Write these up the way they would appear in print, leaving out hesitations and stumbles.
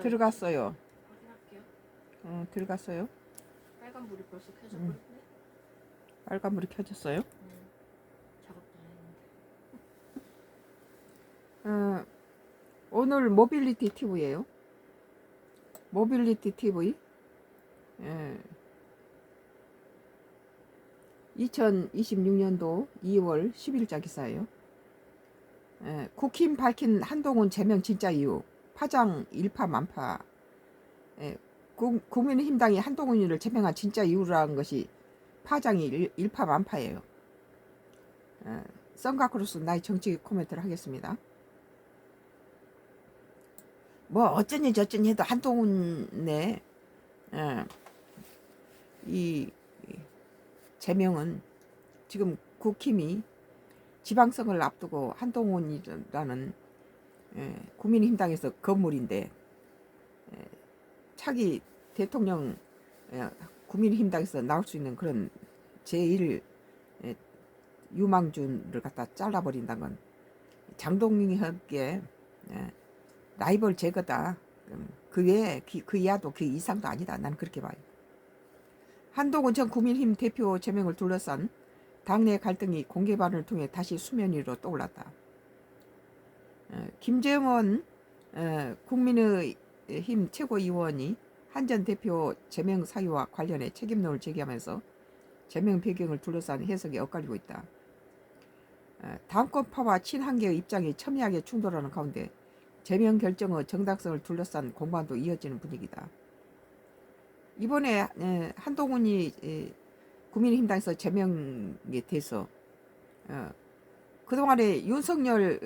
들어갔어요. 확인할게요. 들어갔어요. 빨간 불이 벌써 켜져 음. 버렸네. 빨간불이 켜졌어요. 작업도 안 했는데. 오늘 모빌리티 TV예요. 모빌리티 TV. 2026년도 2월 10일자 기사예요. 국힘 밝힌 한동훈 제명 진짜 이유. 파장 일파만파. 국민의힘당이 한동훈이를 제명한 진짜 이유라는 것이 파장이 일파만파예요. 썬가크로스 나의 정치 코멘트를 하겠습니다. 뭐 어쩌니 저쩌니 해도 한동훈의 이 제명은 지금 국힘이 지방선거를 앞두고 한동훈이라는 국민의힘당에서 건물인데 차기 대통령 국민의힘당에서 나올 수 있는 그런 제1 유망주를 갖다 잘라버린다는 건 장동혁의 라이벌 제거다. 그 외에 그 이하도 그 이상도 아니다. 나는 그렇게 봐요. 한동훈 전 국민의힘 대표 제명을 둘러싼 당내 갈등이 공개 발언을 통해 다시 수면 위로 떠올랐다. 김재원 국민의힘 최고위원이 한 전 대표 제명 사유와 관련해 책임론을 제기하면서 제명 배경을 둘러싼 해석이 엇갈리고 있다. 당권파와 친한계의 입장이 첨예하게 충돌하는 가운데 제명 결정의 정당성을 둘러싼 공방도 이어지는 분위기다. 이번에 한동훈이 국민의힘당에서 제명에 대해서 그동안에 윤석열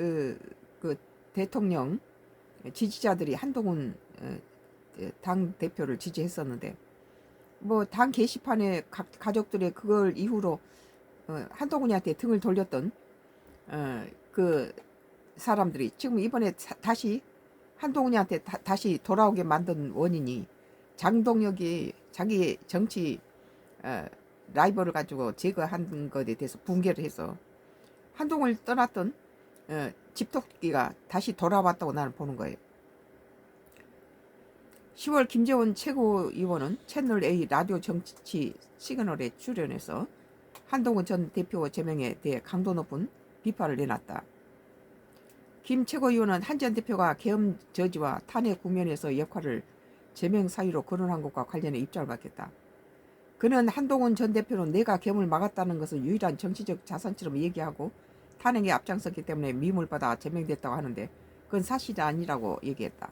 그 대통령 지지자들이 한동훈 당 대표를 지지했었는데 뭐 당 게시판에 가족들의 그걸 이후로 한동훈이한테 등을 돌렸던 그 사람들이 지금 이번에 다시 한동훈이한테 다시 돌아오게 만든 원인이 장동혁이 자기 정치 라이벌을 가지고 제거한 것에 대해서 붕괴를 해서 한동훈을 떠났던 집토끼가 다시 돌아왔다고 나는 보는 거예요. 10월 김재원 최고위원은 채널A 라디오 정치 시그널에 출연해서 한동훈 전 대표 제명에 대해 강도 높은 비판을 내놨다. 김 최고위원은 한 전 대표가 계엄 저지와 탄핵 국면에서 역할을 제명 사유로 거론한 것과 관련해 입장을 밝혔다. 그는 한동훈 전 대표는 내가 계엄을 막았다는 것을 유일한 정치적 자산처럼 얘기하고 탄핵에 앞장섰기 때문에 미움을 받아 제명됐다고 하는데 그건 사실이 아니라고 얘기했다.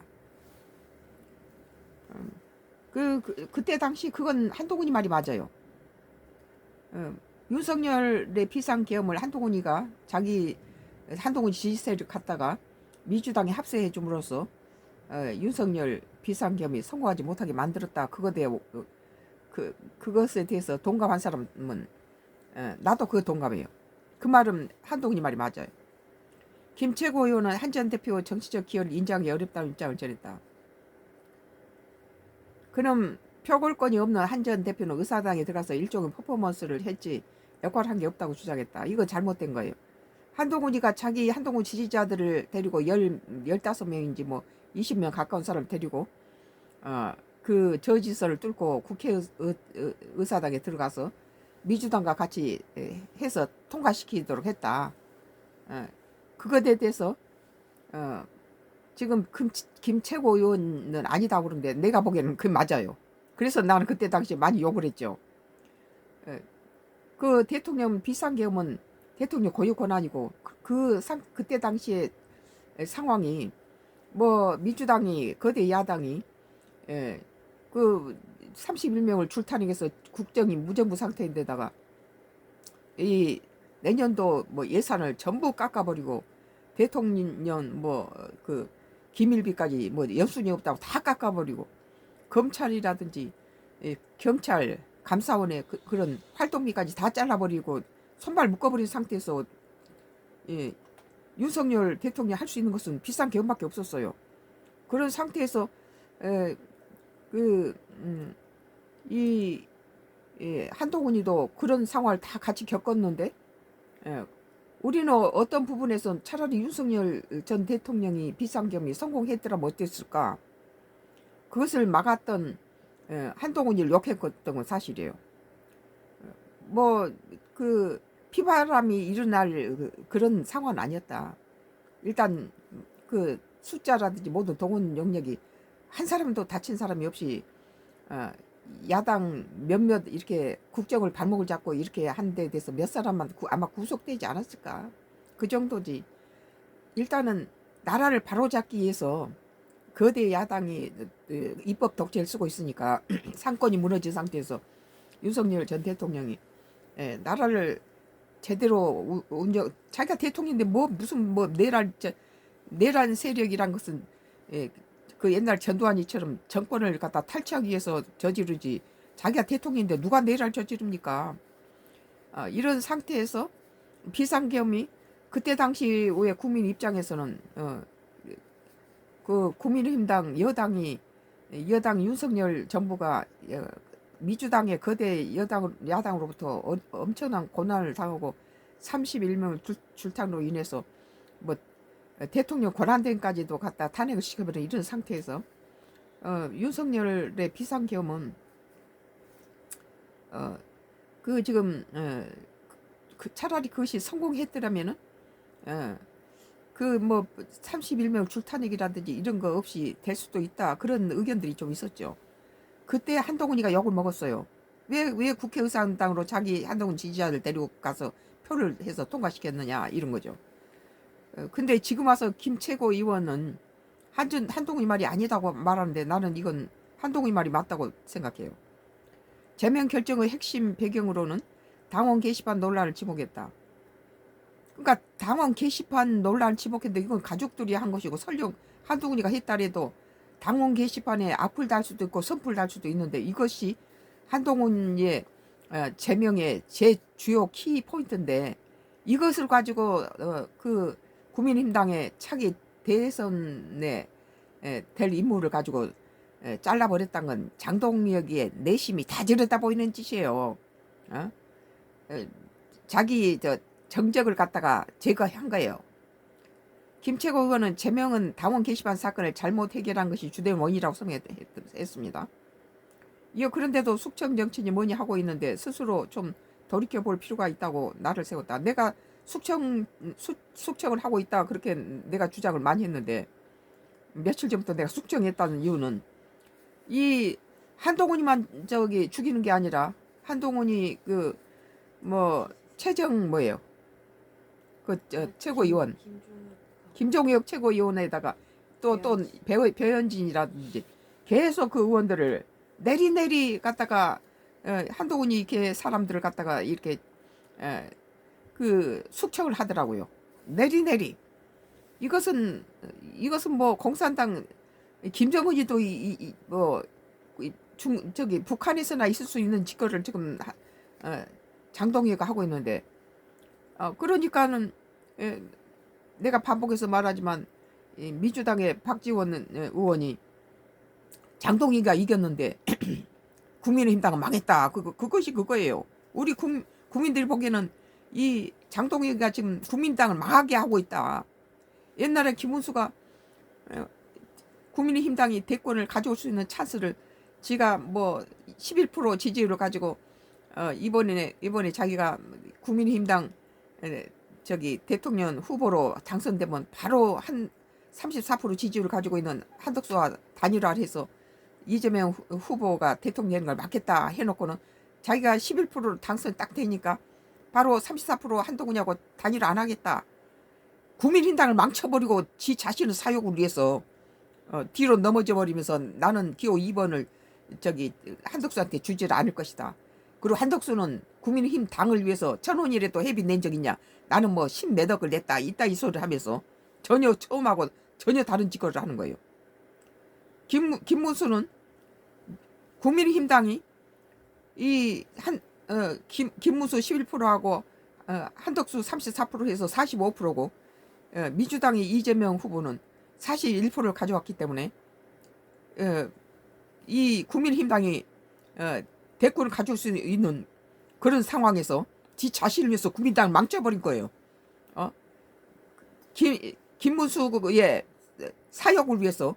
그때 당시 그건 한동훈이 말이 맞아요. 윤석열의 비상계엄을 한동훈 지지세를 갖다가 민주당에 합세해 줌으로써 윤석열 비상계엄이 성공하지 못하게 만들었다. 그것에 대해서 동감한 사람은 나도 그 동감해요. 그 말은 한동훈이 말이 맞아요. 김 최고위원은 한 전 대표 정치적 기여를 인정하기 어렵다는 입장을 전했다. 그는 표골권이 없는 한 전 대표는 의사당에 들어가서 일종의 퍼포먼스를 했지 역할을 한 게 없다고 주장했다. 이건 잘못된 거예요. 한동훈이가 자기 한동훈 지지자들을 데리고 15명인지 뭐 20명 가까운 사람을 데리고 그 저지서를 뚫고 국회의사당에 들어가서 민주당과 같이 해서 통과시키도록 했다. 그것에 대해서 지금 김 최고위원은 아니다고 그러는데 내가 보기에는 그 맞아요. 그래서 나는 그때 당시에 많이 욕을 했죠. 그 대통령 비상계엄은 대통령 고유 권한이고 그때 당시에 상황이 뭐 민주당이 거대 야당이 그 31명을 출탄핵해서 국정이 무정부 상태인데다가 이 내년도 뭐 예산을 전부 깎아버리고 대통령 뭐 그 기밀비까지 뭐 연순이 없다고 다 깎아버리고 검찰이라든지 경찰 감사원의 그런 활동비까지 다 잘라버리고 손발 묶어버린 상태에서 윤석열 대통령이 할 수 있는 것은 비상계엄밖에 없었어요. 그런 상태에서 한동훈이도 그런 상황을 다 같이 겪었는데 우리는 어떤 부분에서 차라리 윤석열 전 대통령이 비상계엄이 성공했더라면 어땠을까? 그것을 막았던 한동훈이를 욕했던 건 사실이에요. 뭐 그 피바람이 일어날 그런 상황은 아니었다. 일단 그 숫자라든지 모든 동원 영역이 한 사람도 다친 사람이 없이 어, 야당 몇몇 이렇게 국정을 발목을 잡고 이렇게 한 데 대해서 몇 사람만 아마 구속되지 않았을까. 그 정도지. 일단은 나라를 바로잡기 위해서 거대 야당이 입법 독재를 쓰고 있으니까 상권이 무너진 상태에서 윤석열 전 대통령이 나라를 제대로 운영, 자기가 대통령인데 뭐 무슨 뭐 내란 세력이란 것은 그 옛날 전두환이처럼 정권을 갖다 탈취하기 위해서 저지르지, 자기가 대통령인데 누가 내란 저지릅니까? 이런 상태에서 비상계엄이 그때 당시 왜 국민 입장에서는 그 국민의힘당 여당 윤석열 정부가 민주당의 거대 야당으로부터 엄청난 고난을 당하고 31명 출탕으로 인해서 뭐 대통령 권한대행까지도 갖다 탄핵을 시켜버린 이런 상태에서 윤석열의 비상계엄은 그 지금 그 차라리 그것이 성공했더라면은 그 뭐 31명 출탄핵이라든지 이런 거 없이 될 수도 있다, 그런 의견들이 좀 있었죠. 그때 한동훈이가 욕을 먹었어요. 왜 국회의사당으로 자기 한동훈 지지자들 데리고 가서 표를 해서 통과시켰느냐, 이런 거죠. 근데 지금 와서 김채고 의원은 한동훈이 말이 아니다고 말하는데 나는 이건 한동훈이 말이 맞다고 생각해요. 제명 결정의 핵심 배경으로는 당원 게시판 논란을 지목했다. 그러니까 당원 게시판 논란을 지목했는데 이건 가족들이 한 것이고, 설령 한동훈이가 했다래도 당원 게시판에 악플 달 수도 있고 선플 달 수도 있는데, 이것이 한동훈의 제명의 제 주요 키 포인트인데, 이것을 가지고 그 국민의힘당의 차기 대선에 될 인물을 가지고 잘라버렸다는 건 장동혁의 내심이 다 저러다 보이는 짓이에요. 자기 정적을 갖다가 제거한 거예요. 김채고 의원은 제명은 당원 게시판 사건을 잘못 해결한 것이 주된 원인이라고 설명했습니다. 그런데도 숙청 정치인이 뭐니 하고 있는데 스스로 좀 돌이켜볼 필요가 있다고 날을 세웠다. 내가 숙청을 하고 있다, 그렇게 내가 주장을 많이 했는데, 며칠 전부터 내가 숙청했다는 이유는 이 한동훈이만 죽이는 게 아니라, 한동훈이 그 뭐 최정 뭐예요, 최고위원 김종혁 최고위원에다가 또 배현진이라든지 계속 그 의원들을 내리 갖다가 한동훈이 이렇게 사람들을 갖다가 이렇게 그 숙청을 하더라고요. 내리. 이것은 뭐 공산당 김정은이도 북한에서나 있을 수 있는 짓거리를 지금 장동혁이가 하고 있는데, 그러니까는 내가 반복해서 말하지만 민주당의 박지원 의원이 장동혁이가 이겼는데 국민의힘당은 망했다, 그것이 그거예요. 우리 국민들이 보기에는 이 장동혁이가 지금 국민당을 망하게 하고 있다. 옛날에 김문수가 국민의힘당이 대권을 가져올 수 있는 찬스를 지가 뭐 11% 지지율을 가지고 이번에 자기가 국민의힘당 대통령 후보로 당선되면 바로 한 34% 지지율을 가지고 있는 한덕수와 단일화를 해서 이재명 후보가 대통령 되는 걸 막겠다 해놓고는 자기가 11%로 당선 딱 되니까 바로 34% 한동훈이하고 단일화 안 하겠다. 국민의힘당을 망쳐버리고 지 자신의 사욕을 위해서 뒤로 넘어져 버리면서 나는 기호 2번을 한덕수한테 주지를 않을 것이다. 그리고 한덕수는 국민의힘 당을 위해서 1,000원이라도 회비 낸 적 있냐? 나는 뭐 10몇 억을 냈다, 이따 이 소리를 하면서 전혀 처음하고 전혀 다른 짓거리를 하는 거예요. 김문수는 국민의힘당이 김문수 11%하고 한덕수 34% 해서 45%고 민주당의 이재명 후보는 41%를 가져왔기 때문에 이 국민의힘당이 대권을 가져올 수 있는 그런 상황에서 지 자신을 위해서 국민당을 망쳐버린 거예요. 김문수의 사역을 위해서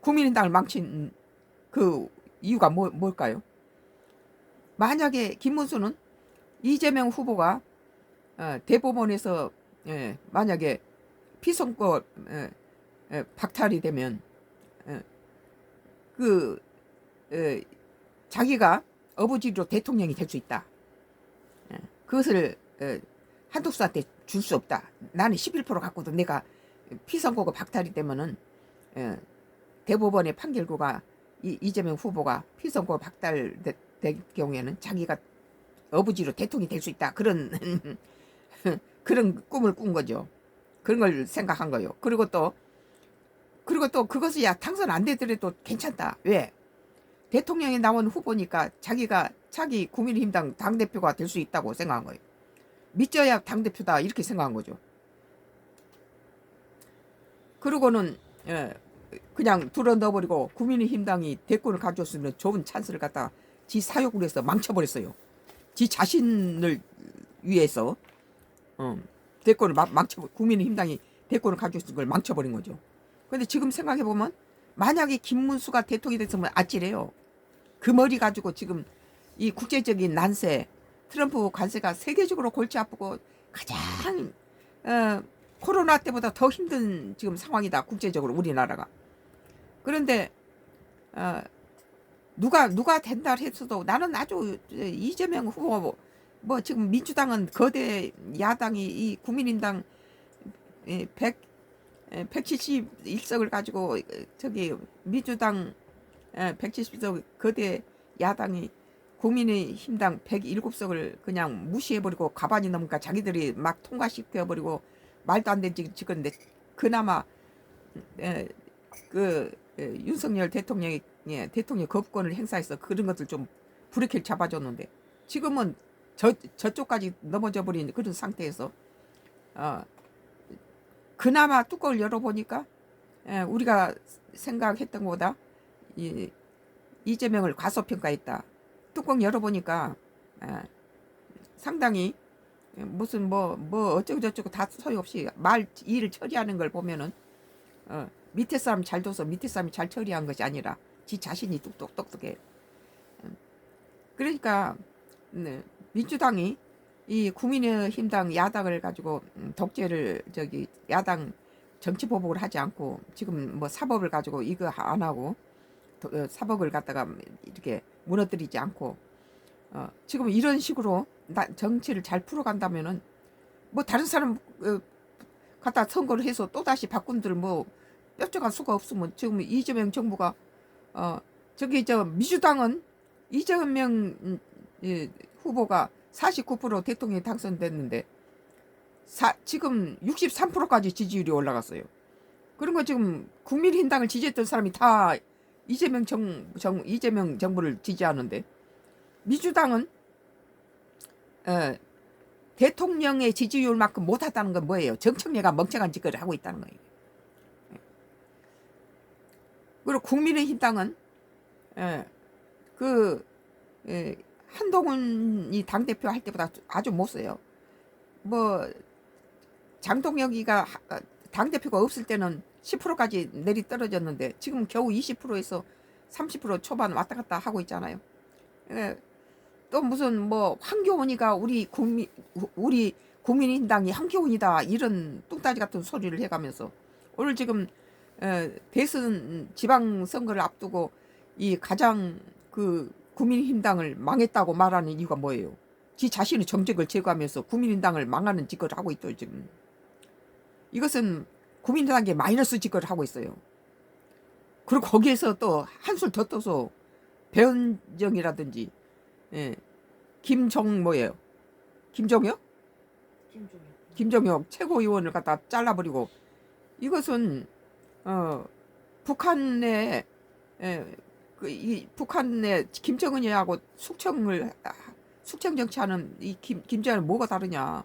국민의당을 망친 그 이유가 뭘까요? 만약에 김문수는 이재명 후보가 대법원에서 만약에 피선거 박탈이 되면 그 자기가 어부지리로 대통령이 될 수 있다. 그것을 한독수한테 줄 수 없다. 나는 11% 갖고도 내가 피선거가 박탈이 되면은 대법원의 판결구가 이재명 후보가 피선거 박탈될 경우에는 자기가 어부지로 대통령이 될 수 있다. 그런 그런 꿈을 꾼 거죠. 그런 걸 생각한 거예요. 그리고 또 그것이 당선 안 되더라도 괜찮다. 왜? 대통령이 나온 후보니까 자기 국민의힘당 당대표가 될 수 있다고 생각한 거예요. 믿져야 당대표다 이렇게 생각한 거죠. 그러고는 그냥 둘러 넣어버리고 국민의힘당이 대권을 가져왔으면 좋은 찬스를 갖다가 지 사욕을 해서 망쳐버렸어요. 지 자신을 위해서 대권을 국민의힘당이 대권을 가져왔을 걸 망쳐버린 거죠. 근데 지금 생각해보면 만약에 김문수가 대통령이 됐으면 아찔해요. 그 머리 가지고 지금 이 국제적인 난세, 트럼프 관세가 세계적으로 골치 아프고 가장 코로나 때보다 더 힘든 지금 상황이다. 국제적으로 우리나라가. 그런데 누가 된다 했어도 나는 아주 이재명 후보 뭐 지금 민주당은 거대 야당이 이 국민의당 171석을 가지고 저기 민주당 170석 거대 야당이 국민의힘당 107석을 그냥 무시해버리고 가반이 넘으니까 자기들이 막 통과시켜버리고 말도 안 되는 짓거리인데 그나마 윤석열 대통령이 대통령 거부권을 행사해서 그런 것들 좀 브레이크를 잡아줬는데 지금은 저쪽까지 넘어져 버린 그런 상태에서 그나마 뚜껑을 열어보니까 우리가 생각했던 것보다 이재명을 과소평가했다. 뚜껑 열어보니까 상당히 무슨 뭐 어쩌고저쩌고 다 소용없이 일을 처리하는 걸 보면은 밑에 사람 잘 둬서 밑에 사람이 잘 처리한 것이 아니라 지 자신이 똑똑해. 그러니까 민주당이 이 국민의힘당 야당을 가지고 독재를 야당 정치 보복을 하지 않고 지금 뭐 사법을 가지고 이거 안 하고 사법을 갖다가 이렇게 무너뜨리지 않고 지금 이런 식으로 정치를 잘 풀어간다면은 뭐 다른 사람 갖다 선거를 해서 또 다시 바꾼들 뭐 뼈저갈 수가 없으면 지금 이재명 정부가 민주당은 이재명 후보가 49% 대통령이 당선됐는데 지금 63%까지 지지율이 올라갔어요. 그런 거 지금 국민의힘당을 지지했던 사람이 다 이재명 정부를 지지하는데 민주당은 대통령의 지지율만큼 못하다는 건 뭐예요? 정청래가 멍청한 짓거리를 하고 있다는 거예요. 그리고 국민의힘당은 한동훈이 당대표 할 때보다 아주 못 써요. 뭐 장동혁이가 당대표가 없을 때는 10%까지 내리 떨어졌는데 지금 겨우 20%에서 30% 초반 왔다 갔다 하고 있잖아요. 또 무슨 뭐 황교안이가 우리 국민의힘당이 황교안이다 이런 뚱따지 같은 소리를 해가면서 오늘 지금 대선 지방선거를 앞두고 이 가장 국민의힘당을 망했다고 말하는 이유가 뭐예요? 지 자신의 정책을 제거하면서 국민의힘당을 망하는 짓거리를 하고 있죠. 지금 이것은 국민의당에 마이너스 짓거리를 하고 있어요. 그리고 거기에서 또 한술 더 떠서 배현정이라든지 김종혁 최고위원을 갖다 잘라버리고 이것은 북한의 김정은이하고 숙청 정치하는 이 김정은은 뭐가 다르냐?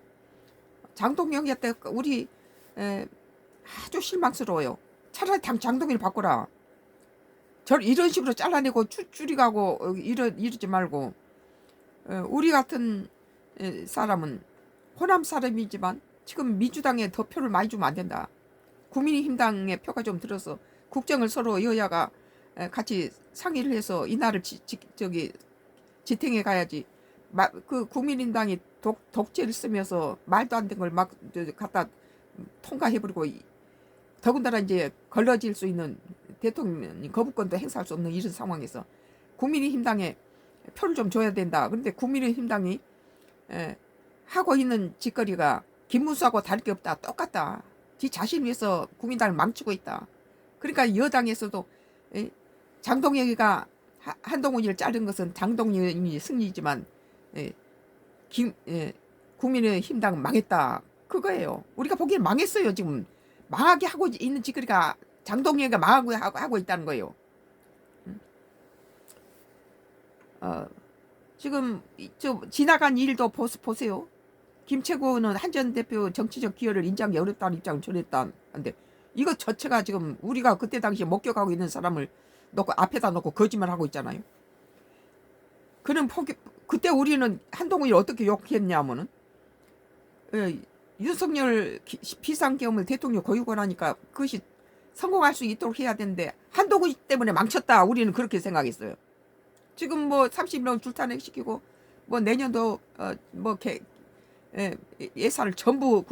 장동혁한테 우리 아주 실망스러워요. 차라리 장동혁을 바꿔라. 이런 식으로 잘라내고 줄이가고 이러지 말고 우리 같은 사람은 호남 사람이지만 지금 민주당에 더 표를 많이 주면 안 된다. 국민의힘당에 표가 좀 들어서 국정을 서로 여야가 같이 상의를 해서 이날을 저기 지탱해 가야지. 그 국민의당이 독재를 쓰면서 말도 안 되는 걸 막 갖다 통과해버리고, 더군다나 이제 걸러질 수 있는 대통령 거부권도 행사할 수 없는 이런 상황에서 국민의힘당에 표를 좀 줘야 된다. 그런데 국민의힘당이 하고 있는 짓거리가 김문수하고 다를 게 없다. 똑같다. 지 자신 위해서 국민당을 망치고 있다. 그러니까 여당에서도 장동혁이가 한동훈이를 자른 것은 장동혁이 승리지만 국민의힘당 망했다. 그거예요. 우리가 보기엔 망했어요. 지금 망하게 하고 있는 짓거리가 장동혁이가 망하고 하고 있다는 거예요. 지금 저 지나간 일도 보세요. 김채고는 한전 대표 정치적 기여를 인정하기 어렵다는 입장을 전했다는데, 이거 자체가 지금 우리가 그때 당시에 목격하고 있는 사람을 놓고 앞에다 놓고 거짓말하고 있잖아요. 그는 그때 우리는 한동훈이 어떻게 욕했냐면은 윤석열 비상계엄을 대통령 고유권 하니까 그것이 성공할 수 있도록 해야 되는데 한동훈 때문에 망쳤다. 우리는 그렇게 생각했어요. 지금 뭐 30년 줄탄핵 시키고 뭐 내년도 예산을 전부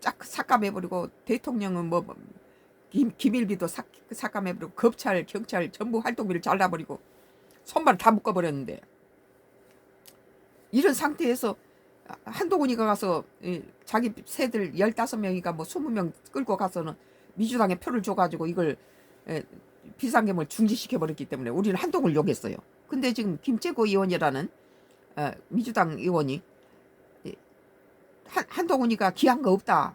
쫙 삭감해버리고, 대통령은 뭐 기밀비도 삭감해버리고, 검찰 경찰 전부 활동비를 잘라버리고 손발 다 묶어버렸는데, 이런 상태에서 한동훈이가 가서 자기 새들 15명이가 뭐 20명 끌고 가서는 민주당에 표를 줘가지고 이걸 비상계엄을 중지시켜버렸기 때문에 우리는 한동훈을 욕했어요. 근데 지금 김재고 의원이라는 민주당 의원이 한동훈이가 기한 거 없다.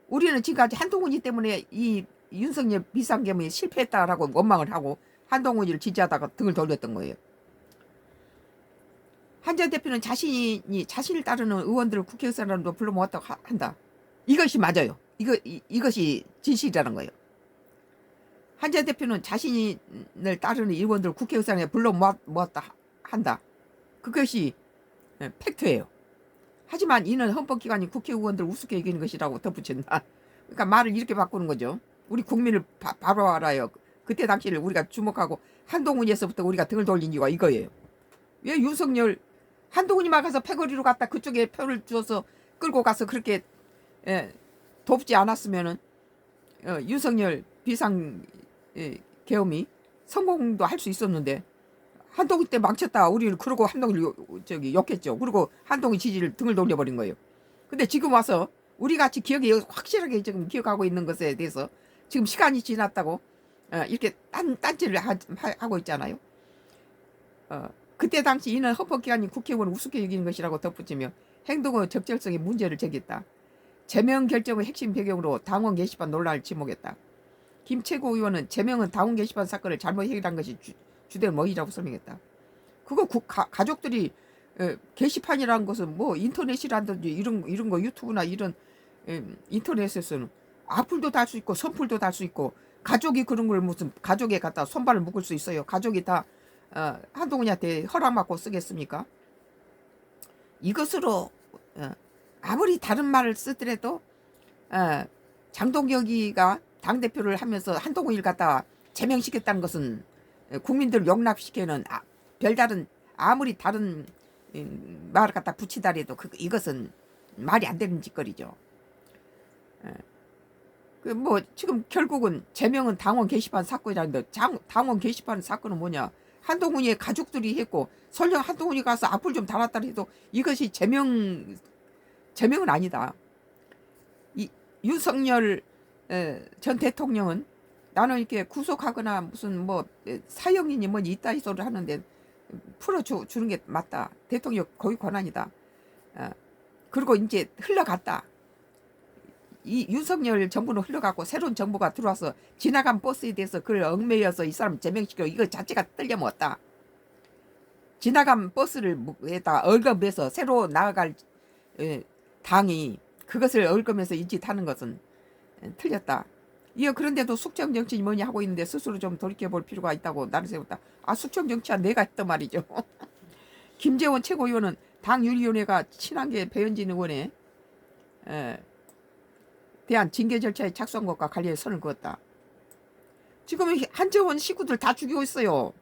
우리는 지금까지 한동훈이 때문에 이 윤석열 비상계엄이 실패했다라고 원망을 하고 한동훈이를 지지하다가 등을 돌렸던 거예요. 한전 대표는 자신을 따르는 의원들을 국회의사람도 불러 모았다고 한다. 이것이 맞아요. 이것이 진실이라는 거예요. 한전 대표는 자신을 따르는 의원들을 국회의사람에 불러 모았다 한다. 그것이 팩트예요. 하지만 이는 헌법기관인 국회의원들 우습게 여기는 것이라고 덧붙인다. 그러니까 말을 이렇게 바꾸는 거죠. 우리 국민을 바로 알아요. 그때 당시를 우리가 주목하고 한동훈에서부터 우리가 등을 돌린 이유가 이거예요. 왜 윤석열 한동훈이만 가서 패거리로 갔다 그쪽에 표를 줘서 끌고 가서 그렇게 돕지 않았으면은 윤석열 비상 계엄이 성공도 할 수 있었는데, 한동훈 때 망쳤다 우리를 그러고 한동훈을 욕했죠. 그리고 한동훈 지지를 등을 돌려버린 거예요. 근데 지금 와서 우리 같이 기억이 확실하게 지금 기억하고 있는 것에 대해서 지금 시간이 지났다고 이렇게 딴짓을 하고 있잖아요. 그때 당시 이는 헌법기관인 국회의원을 우습게 여기는 것이라고 덧붙이며 행동의 적절성에 문제를 제기했다. 제명 결정의 핵심 배경으로 당원 게시판 논란을 지목했다. 김채고 의원은 제명은 당원 게시판 사건을 잘못 해결한 것이 주된 원인이라고 설명했다. 그거 가족들이 게시판이라는 것은 뭐 인터넷이라든지 이런 거 유튜브나 이런 인터넷에서는 악플도 달 수 있고 선플도 달 수 있고, 가족이 그런 걸 무슨 가족에 갖다 손발을 묶을 수 있어요. 가족이 다 한동훈이한테 허락받고 쓰겠습니까? 이것으로 아무리 다른 말을 쓰더라도 장동혁이가 당대표를 하면서 한동훈이를 갖다 제명시켰다는 것은 국민들을 용납시키는 별다른 아무리 다른 말을 갖다 붙이더라도 이것은 말이 안 되는 짓거리죠. 뭐 지금 결국은 제명은 당원 게시판 사건이라는데, 당원 게시판 사건은 뭐냐? 한동훈이의 가족들이 했고, 설령 한동훈이 가서 악플 좀 달았다 해도 이것이 제명은 아니다. 윤석열 전 대통령은 나는 이렇게 구속하거나 무슨 뭐 사형이니 뭐니 있다 이 소리를 하는데 풀어주는 게 맞다. 대통령 고유 권한이다. 그리고 이제 흘러갔다. 이 윤석열 정부는 흘러가고 새로운 정부가 들어와서 지나간 버스에 대해서 그걸 얽매여서 이 사람 제명시키고 이거 자체가 틀려먹었다. 지나간 버스를 에다 얽어매서 새로 나아갈 당이 그것을 얽으면서 이 짓 하는 것은 틀렸다. 그런데도 숙청 정치인이 뭐냐 하고 있는데 스스로 좀 돌이켜볼 필요가 있다고 나를 세웠다. 숙청 정치한 내가 했단 말이죠. 김재원 최고위원은 당윤리위원회가 친한계 배현진 의원에 대한 징계 절차에 착수한 것과 관련해 선을 그었다. 지금 한재원 식구들 다 죽이고 있어요.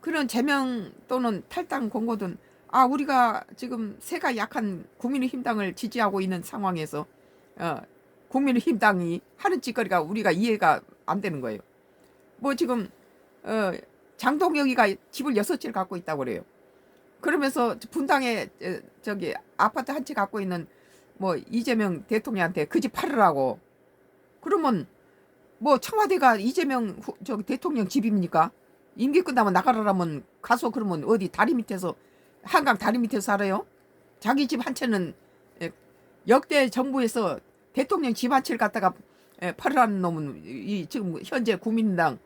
그런 제명 또는 탈당 권고든 우리가 지금 세가 약한 국민의힘당을 지지하고 있는 상황에서 국민의힘당이 하는 짓거리가 우리가 이해가 안 되는 거예요. 뭐 지금 장동혁이가 집을 6채를 갖고 있다고 그래요. 그러면서 분당에 저기 아파트 한 채 갖고 있는 뭐 이재명 대통령한테 그 집 팔으라고. 그러면 뭐 청와대가 이재명 저기 대통령 집입니까? 임기 끝나면 나가라면 가서 그러면 어디 다리 밑에서 한강 다리 밑에서 살아요? 자기 집 한 채는 역대 정부에서 대통령 집 한 채를 갖다가 팔으라는 놈은 이 지금 현재 국민당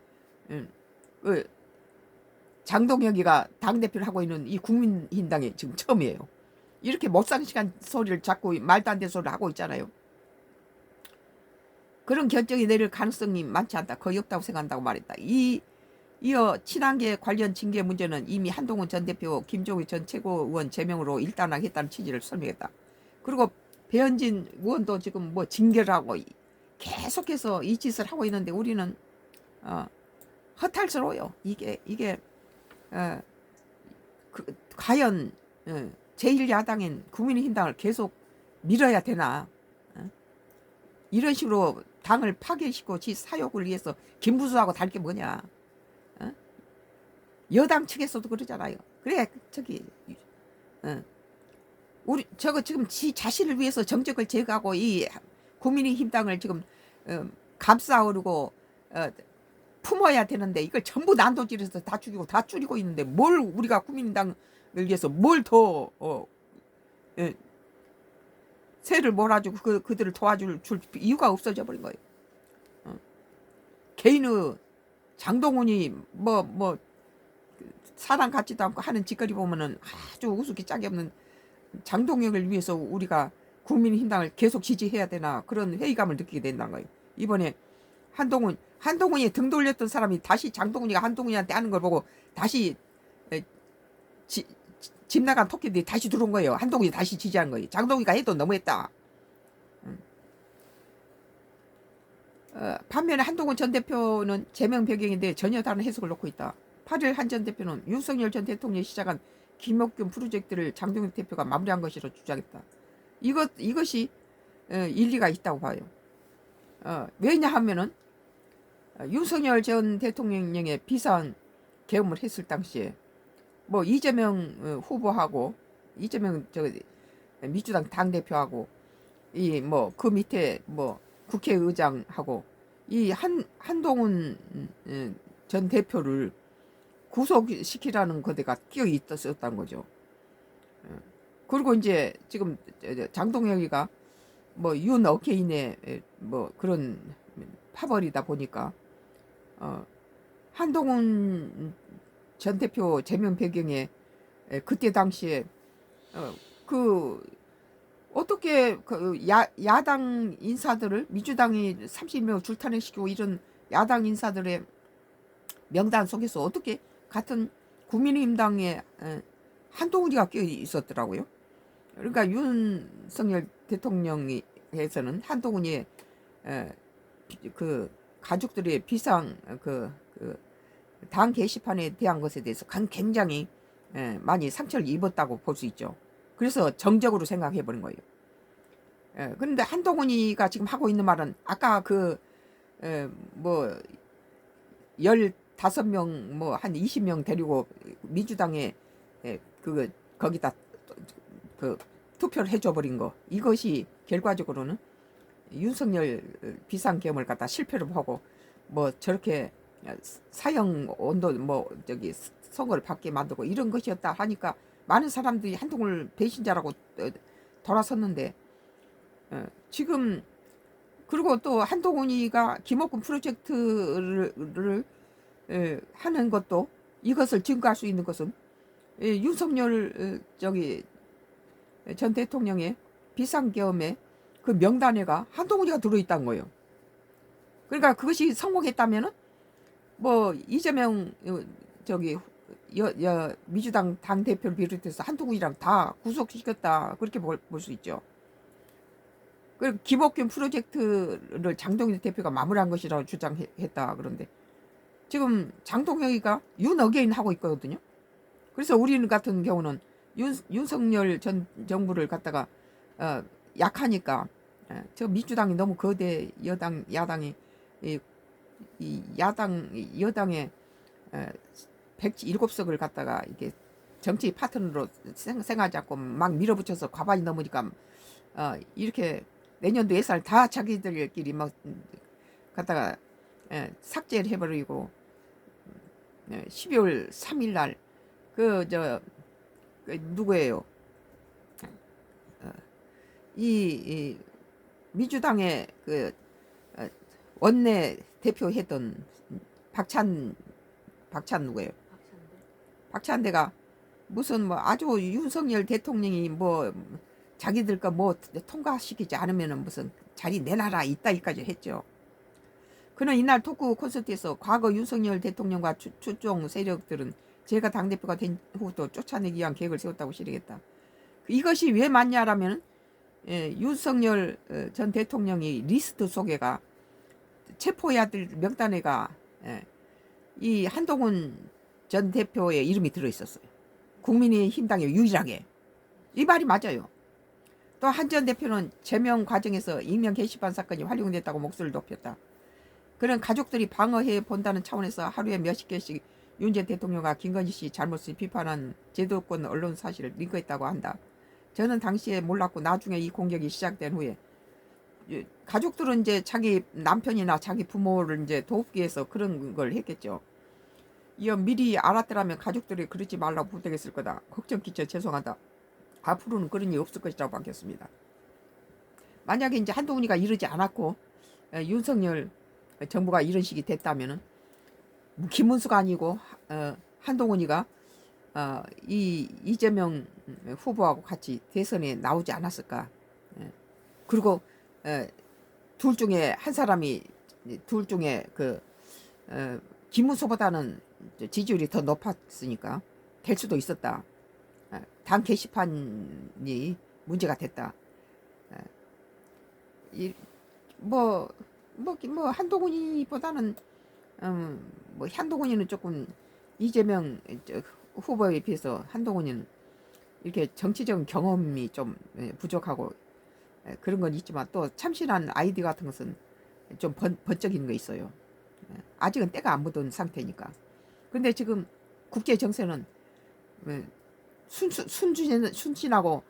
장동혁이가 당대표를 하고 있는 이 국민힘당이 지금 처음이에요. 이렇게 못 사는 시간 소리를 자꾸 말도 안 되는 소리를 하고 있잖아요. 그런 결정이 내릴 가능성이 많지 않다. 거의 없다고 생각한다고 말했다. 이어 친한계 관련 징계 문제는 이미 한동훈 전 대표, 김종희 전 최고위원 제명으로 일단락했다는 취지를 설명했다. 그리고 배현진 의원도 지금 뭐 징계를 하고 계속해서 이 짓을 하고 있는데 우리는 허탈스러워요. 이게 과연 제1야당인 국민의힘당을 계속 밀어야 되나? 이런 식으로 당을 파괴시키고 지 사욕을 위해서 김부수하고 다를 게 뭐냐? 여당 측에서도 그러잖아요. 그래 저기 우리 저거 지금 지 자신을 위해서 정적을 제거하고 이 국민의힘당을 지금 감싸오르고 품어야 되는데 이걸 전부 난도질해서 다 죽이고 다 줄이고 있는데 뭘 우리가 국민당을 위해서 뭘 더 새를 몰아주고 그들을 도와줄 이유가 없어져 버린 거예요. 개인의 장동훈이 뭐 사람 같지도 않고 하는 짓거리 보면은 아주 우습게 짝이 없는 장동혁을 위해서 우리가 국민힘당을 계속 지지해야 되나 그런 회의감을 느끼게 된다는 거예요. 이번에 한동훈이 등 돌렸던 사람이 다시 장동훈이가 한동훈이한테 하는 걸 보고 다시 집 나간 토끼들이 다시 들어온 거예요. 한동훈이 다시 지지한 거예요. 장동훈이가 해도 너무했다. 반면에 한동훈 전 대표는 제명 배경인데 전혀 다른 해석을 놓고 있다. 8일 한 전 대표는 윤석열 전 대통령이 시작한 김옥균 프로젝트를 장동혁 대표가 마무리한 것이라 주장했다. 이것이 일리가 있다고 봐요. 왜냐하면은 윤석열 전 대통령의 비상 계엄을 했을 당시에 뭐 이재명 후보하고 이재명 민주당 당 대표하고 이 뭐 그 밑에 뭐 국회의장하고 이 한동훈 전 대표를 구속시키라는 거대가 끼어 있었던 거죠. 그리고 이제 지금 장동혁이가 뭐 윤어게인의 뭐 그런 파벌이다 보니까 한동훈 전 대표 제명 배경에 그때 당시에 어떻게 야당 인사들을 민주당이 30명 줄탄핵시키고 이런 야당 인사들의 명단 속에서 어떻게 같은 국민의힘당에 한동훈이가 끼어 있었더라고요. 그러니까 윤석열 대통령에서는 한동훈이 그 가족들의 비상 당 게시판에 대한 것에 대해서 굉장히 많이 상처를 입었다고 볼 수 있죠. 그래서 정적으로 생각해 버린 거예요. 그런데 한동훈이가 지금 하고 있는 말은 아까 뭐 15명 뭐 한 20명 데리고 민주당에 거기다 투표를 해줘 버린 거, 이것이 결과적으로는 윤석열 비상계엄을 갖다 실패를 하고 뭐 저렇게 사형 온도 뭐 선거를 받게 만들고 이런 것이었다 하니까 많은 사람들이 한동훈을 배신자라고 돌아섰는데 지금 그리고 또 한동훈이가 김옥균 프로젝트를 하는 것도 이것을 증거할 수 있는 것은 윤석열 전 대통령의 비상계엄에 그 명단에가 한동훈이가 들어있다는 거예요. 그러니까 그것이 성공했다면은 뭐 이재명 민주당 당 대표를 비롯해서 한동훈이랑 다 구속시켰다 그렇게 볼 수 있죠. 그 김옥균 프로젝트를 장동일 대표가 마무리한 것이라고 주장했다. 그런데 지금 장동혁이가 윤어게인 하고 있거든요. 그래서 우리는 같은 경우는 윤석열 전 정부를 갖다가 약하니까 저 민주당이 너무 거대 야당이 이 여당의 107석을 갖다가 이게 정치 파트너로 생각하지 않고 막 밀어붙여서 과반이 넘으니까 이렇게 내년도 예산을 다 자기들끼리 막 갖다가 삭제를 해버리고 12월 3일 날 누구예요? 이 민주당의 원내 대표했던 박찬 누구예요? 박찬대가 무슨 뭐 아주 윤석열 대통령이 뭐 자기들 거 뭐 통과시키지 않으면은 무슨 자리 내놔라 이따위까지 했죠. 그는 이날 토크 콘서트에서 과거 윤석열 대통령과 추종 세력들은 제가 당대표가 된 후부터 쫓아내기 위한 계획을 세웠다고 실행했다. 이것이 왜 맞냐라면 윤석열 전 대통령이 리스트 속에가 체포해야 될 명단에가 이 한동훈 전 대표의 이름이 들어있었어요. 국민의힘당에 유일하게. 이 말이 맞아요. 또 한 전 대표는 제명 과정에서 익명 게시판 사건이 활용됐다고 목소리를 높였다. 그런 가족들이 방어해 본다는 차원에서 하루에 몇십 개씩 윤 전 대통령과 김건희 씨 잘못을 비판한 제도권 언론 사실을 링크했다고 한다. 저는 당시에 몰랐고 나중에 이 공격이 시작된 후에 가족들은 이제 자기 남편이나 자기 부모를 이제 돕기 위해서 그런 걸 했겠죠. 이어 미리 알았더라면 가족들이 그러지 말라고 부탁했을 거다. 걱정 끼쳐 죄송하다. 앞으로는 그런 일이 없을 것이라고 밝혔습니다. 만약에 이제 한동훈이가 이러지 않았고 윤석열 정부가 이런 식이 됐다면은 김문수가 아니고 한동훈이가 이재명 후보하고 같이 대선에 나오지 않았을까. 그리고 둘 중에 한 사람이 둘 중에 김문수보다는 지지율이 더 높았으니까 될 수도 있었다. 당 게시판이 문제가 됐다. 뭐 한동훈이보다는 뭐 한동훈이는 조금 이재명 후보에 비해서 한동훈이는 이렇게 정치적인 경험이 좀 부족하고 그런 건 있지만 또 참신한 아이디어 같은 것은 좀 번쩍이는 거 있어요. 아직은 때가 안 묻은 상태니까. 근데 지금 국제 정세는 순진하고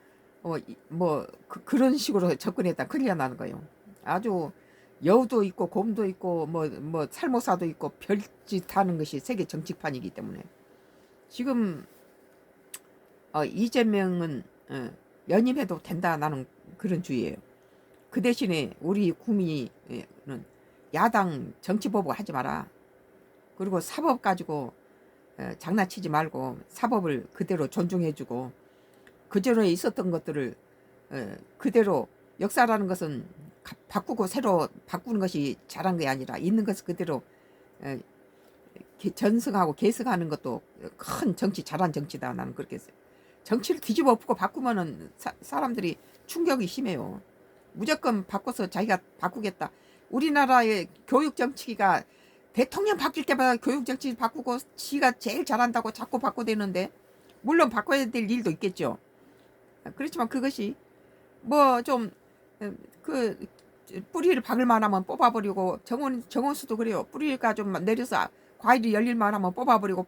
그런 식으로 접근했다 큰일 나는 거예요. 아주 여우도 있고 곰도 있고 뭐 살모사도 있고 별짓 하는 것이 세계 정치판이기 때문에 지금 이재명은 연임해도 된다 나는 그런 주의예요. 그 대신에 우리 국민은 야당 정치 보복 하지 마라. 그리고 사법 가지고 장난치지 말고 사법을 그대로 존중해주고 그전에 있었던 것들을 그대로 역사라는 것은 바꾸고 새로 바꾸는 것이 잘한 게 아니라 있는 것을 그대로 전승하고 계승하는 것도 큰 정치 잘한 정치다 나는 그렇게 했어요. 정치를 뒤집어 엎고 바꾸면은 사람들이 충격이 심해요. 무조건 바꿔서 자기가 바꾸겠다. 우리나라의 교육 정치가 대통령 바뀔 때마다 교육 정치 바꾸고 지가 제일 잘한다고 자꾸 바꿔대는데 물론 바꿔야 될 일도 있겠죠. 그렇지만 그것이 뭐 좀 뿌리를 박을 만하면 뽑아버리고 정원수도 그래요. 뿌리가 좀 내려서 과일이 열릴 만하면 뽑아버리고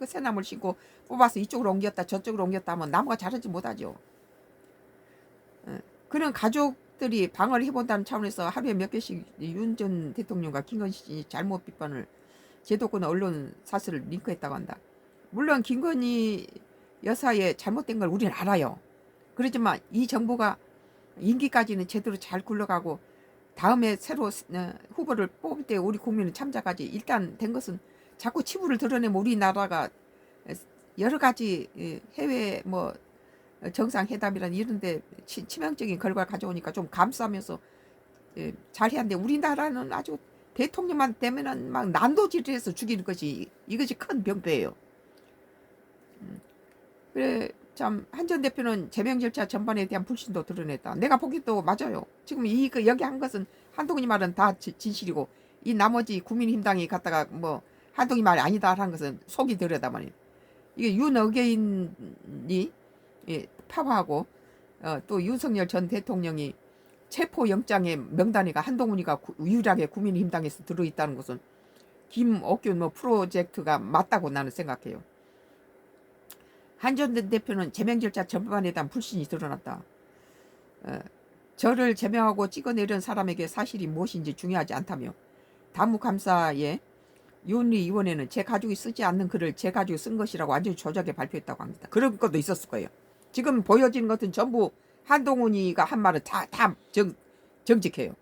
새나물 심고 뽑아서 이쪽으로 옮겼다 저쪽으로 옮겼다 하면 나무가 자라지 못하죠. 그런 가족들이 방어를 해본다는 차원에서 하루에 몇 개씩 윤 전 대통령과 김건희 씨 잘못 비판을 제도권 언론 사실을 링크했다고 한다. 물론 김건희 여사의 잘못된 걸 우리는 알아요. 그렇지만 이 정부가 임기까지는 제대로 잘 굴러가고 다음에 새로 후보를 뽑을 때 우리 국민은 참작하지. 일단 된 것은 자꾸 치부를 드러내면 우리나라가 여러 가지 해외 뭐 정상회담이란 이런데 치명적인 결과를 가져오니까 좀 감싸면서 잘해야 하는데 우리나라는 아주 대통령만 되면은 막 난도질해서 죽이는 것이 이것이 큰 병폐예요. 그래 참 한 전 대표는 제명 절차 전반에 대한 불신도 드러냈다. 내가 보기도 맞아요. 지금 여기 한 것은 한동훈이 말은 다 진실이고 이 나머지 국민의힘당이 갖다가 뭐 한동훈이 말이 아니다 하는 것은 속이 들여다보니 이게 윤어게인이 파파하고 또 윤석열 전 대통령이 체포영장의 명단이가 한동훈이가 유일하게 국민의힘당에서 들어있다는 것은 김옥균 뭐 프로젝트가 맞다고 나는 생각해요. 한 전 대표는 제명 절차 전반에 대한 불신이 드러났다. 저를 제명하고 찍어내린 사람에게 사실이 무엇인지 중요하지 않다며 다무감사에 윤리위원회는 제 가족이 쓰지 않는 글을 제 가족이 쓴 것이라고 완전히 조작해 발표했다고 합니다. 그런 것도 있었을 거예요. 지금 보여지는 것은 전부 한동훈이가 한 말은 다 정직해요.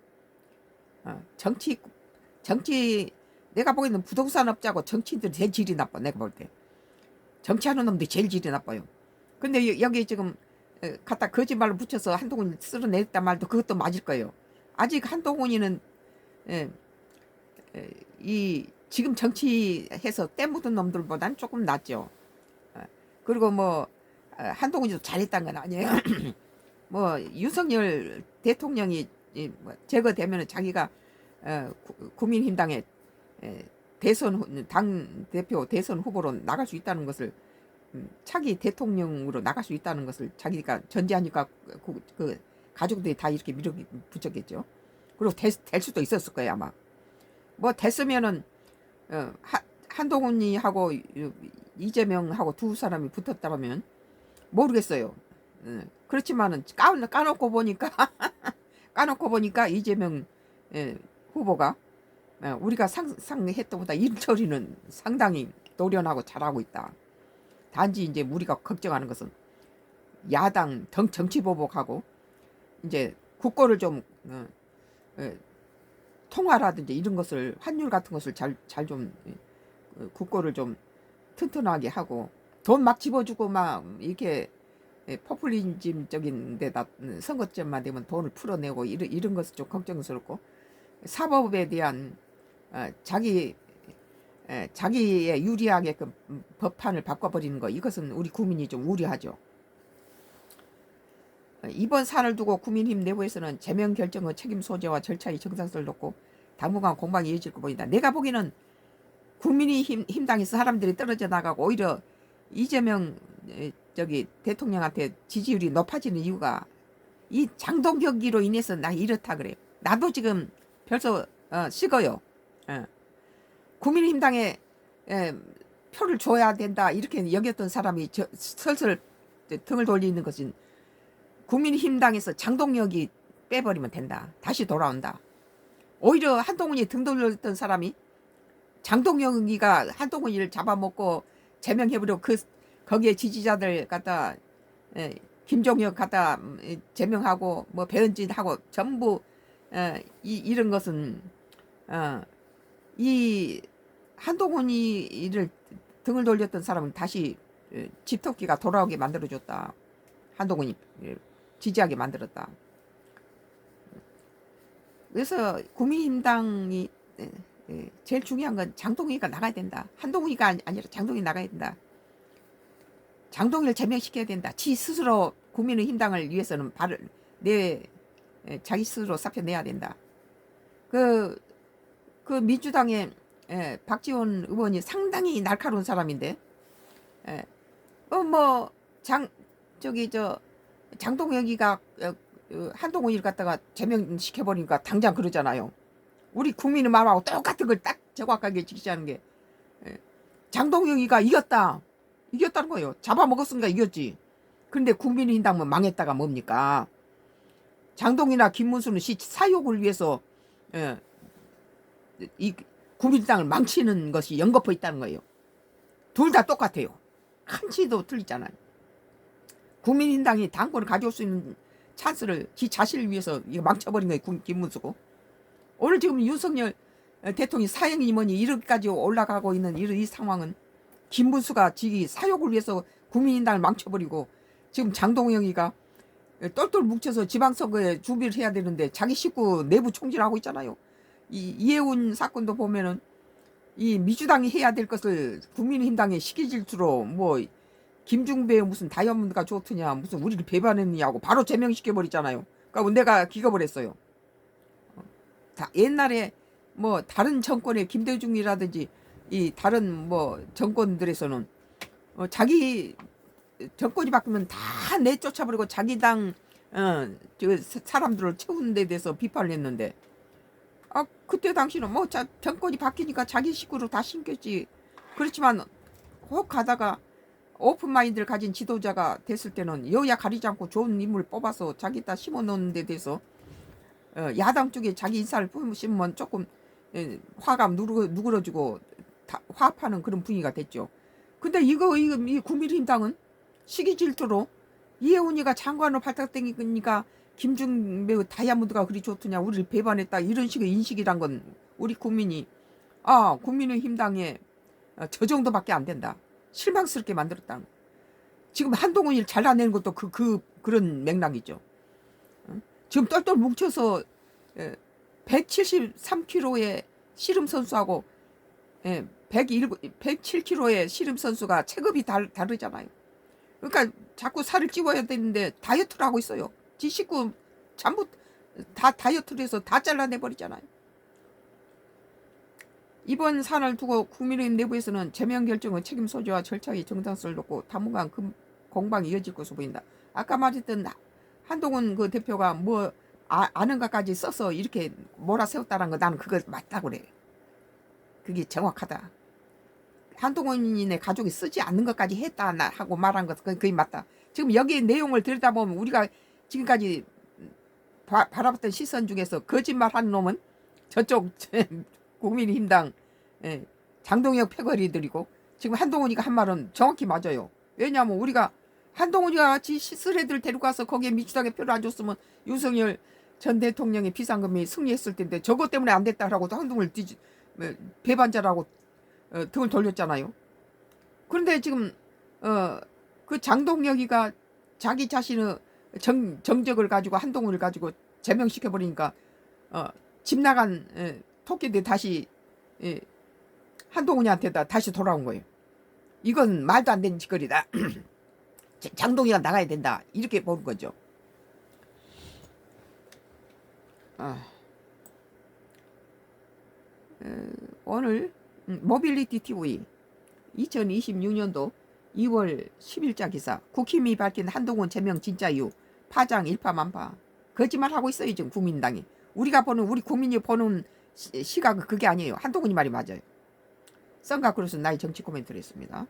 정치 내가 보기에는 부동산업자고 정치인들이 제일 질이 나빠. 내가 볼 때 정치하는 놈들이 제일 질이 나빠요. 근데 여기 지금 갖다 거짓말로 붙여서 한동훈이 쓸어냈단 말도 그것도 맞을 거예요. 아직 한동훈이는 이 지금 정치해서 때 묻은 놈들보다는 조금 낫죠. 그리고 뭐 한동훈이도 잘했다는 건 아니에요. 뭐 윤석열 대통령이 제거되면 자기가 국민힘당의 당 대표 대선 후보로 나갈 수 있다는 것을 차기 대통령으로 나갈 수 있다는 것을 자기가 전제하니까 그 가족들이 다 이렇게 밀어붙였겠죠. 그리고 될 수도 있었을 거예요 아마. 뭐 됐으면은 한동훈이하고 이재명하고 두 사람이 붙었다면 모르겠어요. 그렇지만은 까놓고 보니까 까놓고 보니까 이재명 후보가 우리가 상상했던 보다 일 처리는 상당히 노련하고 잘하고 있다. 단지 이제 우리가 걱정하는 것은 야당 정치 보복하고 이제 국고를 좀 통화라든지 이런 것을 환율 같은 것을 잘 좀 국고를 좀 튼튼하게 하고 돈 막 집어주고 막 이렇게 포퓰리즘적인 데다 선거점만 되면 돈을 풀어내고 이런 것은 좀 걱정스럽고 사법에 대한 자기의 유리하게끔 법안을 바꿔버리는 거 이것은 우리 국민이 좀 우려하죠. 이번 사안을 두고 국민힘 내부에서는 제명 결정의 책임 소재와 절차의 정상성을 놓고 당분간 공방이 이어질 거 보인다. 내가 보기에는 국민의힘당에서 사람들이 떨어져 나가고 오히려 이재명 대통령한테 지지율이 높아지는 이유가 이 장동혁이로 인해서 나 이렇다 그래요. 나도 지금 벌써 식어요. 국민의힘당에 표를 줘야 된다 이렇게 여겼던 사람이 슬슬 등을 돌리는 것은 국민의힘당에서 장동혁이 빼버리면 된다. 다시 돌아온다. 오히려 한동훈이 등 돌렸던 사람이 장동혁이가 한동훈이를 잡아먹고 제명해버리고 거기에 지지자들 갖다 김종혁 갖다 제명하고 뭐 배은진하고 전부 이런 것은 이 한동훈이를 등을 돌렸던 사람은 다시 집토끼가 돌아오게 만들어줬다. 한동훈이 지지하게 만들었다. 그래서 국민힘당이 제일 중요한 건 장동희가 나가야 된다. 한동훈이가 아니라 장동희 나가야 된다. 장동희를 제명시켜야 된다. 지 스스로 국민의힘당을 위해서는 자기 스스로 사표 내야 된다. 그 민주당의 박지원 의원이 상당히 날카로운 사람인데, 장동혁이가 한동훈이를 갖다가 제명시켜버리니까 당장 그러잖아요. 우리 국민의 마음하고 똑같은 걸 딱 정확하게 지시하는 게 장동혁이가 이겼다는 거예요. 잡아먹었으니까 이겼지. 근데 국민의힘당은 망했다가 뭡니까? 장동희나 김문수는 사욕을 위해서 이 국민의당을 망치는 것이 연거푸 있다는 거예요. 둘 다 똑같아요. 한치도 틀리잖아요. 국민의당이 당권을 가져올 수 있는 찬스를 지 자신을 위해서 망쳐버린 거예요. 김문수고. 오늘 지금 윤석열 대통령이 사형 임원이 이렇게까지 올라가고 있는 이 상황은 김문수가 지 사욕을 위해서 국민의당을 망쳐버리고 지금 장동영이가 똘똘 뭉쳐서 지방선거에 준비를 해야 되는데 자기 식구 내부 총질하고 있잖아요. 이 이해운 사건도 보면은 이 민주당이 해야 될 것을 국민의힘당에 시기질투로 뭐 김중배의 무슨 다이아몬드가 좋더냐, 무슨 우리를 배반했느냐고 바로 제명시켜 버리잖아요. 그러니까 내가 기겁을 했어요. 옛날에 뭐 다른 정권의 김대중이라든지 이 다른 뭐 정권들에서는 자기 정권이 바뀌면 다 내쫓아버리고 자기 당 사람들을 채우는 데 대해서 비판을 했는데, 그때 당시는 뭐 정권이 바뀌니까 자기 식구로 다 심겼지. 그렇지만 혹 가다가 오픈마인드를 가진 지도자가 됐을 때는 여야 가리지 않고 좋은 인물 뽑아서 자기다 심어놓는 데 대해서 야당 쪽에 자기 인사를 심으면 조금 화가 누그러지고 화합하는 그런 분위기가 됐죠. 근데 이 국민의힘당은 시기 질투로 이혜훈이가 장관으로 발탁되니까 김중배 다이아몬드가 그리 좋더냐, 우리를 배반했다, 이런 식의 인식이란 건 우리 국민이 국민의힘당에 저 정도밖에 안 된다, 실망스럽게 만들었다. 지금 한동훈이를 잘라내는 것도 그런 맥락이죠. 지금 똘똘 뭉쳐서 173kg의 씨름 선수하고 107kg의 씨름 선수가 체급이 다르잖아요. 그러니까 자꾸 살을 찌워야 되는데 다이어트를 하고 있어요. 지 식구 전부 다 다이어트를 해서 다 잘라내버리잖아요. 이번 사안을 두고 국민의힘 내부에서는 제명 결정의 책임 소재와 절차의 정당성을 놓고 당분간 공방이 이어질 것으로 보인다. 아까 말했던 한동훈 그 대표가 뭐 아는 것까지 써서 이렇게 몰아세웠다는 거, 나는 그거 맞다고 그래. 그게 정확하다. 한동훈의 가족이 쓰지 않는 것까지 했다 하고 말한 것, 그게 맞다. 지금 여기 내용을 들여다보면 우리가 지금까지 바라봤던 시선 중에서 거짓말하는 놈은 저쪽 국민의힘당 장동혁 패거리들이고, 지금 한동훈이가 한 말은 정확히 맞아요. 왜냐하면 우리가 한동훈이가 같이 시스레들 데리고 가서 거기에 민주당에 표를 안 줬으면 윤석열 전 대통령의 비상금이 승리했을 텐데, 저것 때문에 안 됐다라고 한동훈을 배반자라고 등을 돌렸잖아요. 그런데 지금 그 장동혁이가 자기 자신의 정적을 가지고 한동훈을 가지고 제명시켜 버리니까 집 나간 토끼들 다시 한동훈이한테다 다시 돌아온 거예요. 이건 말도 안 되는 짓거리다. 장동혁이가 나가야 된다, 이렇게 보는 거죠. 오늘 모빌리티 TV 2026년도 2월 10일자 기사, 국힘이 밝힌 한동훈 제명 진짜 이유, 파장 일파만파. 거짓말하고 있어요 지금 국민당이. 우리 국민이 보는 시각은 그게 아니에요. 한동훈이 말이 맞아요. 썬가크루스 나의 정치 코멘트를 했습니다.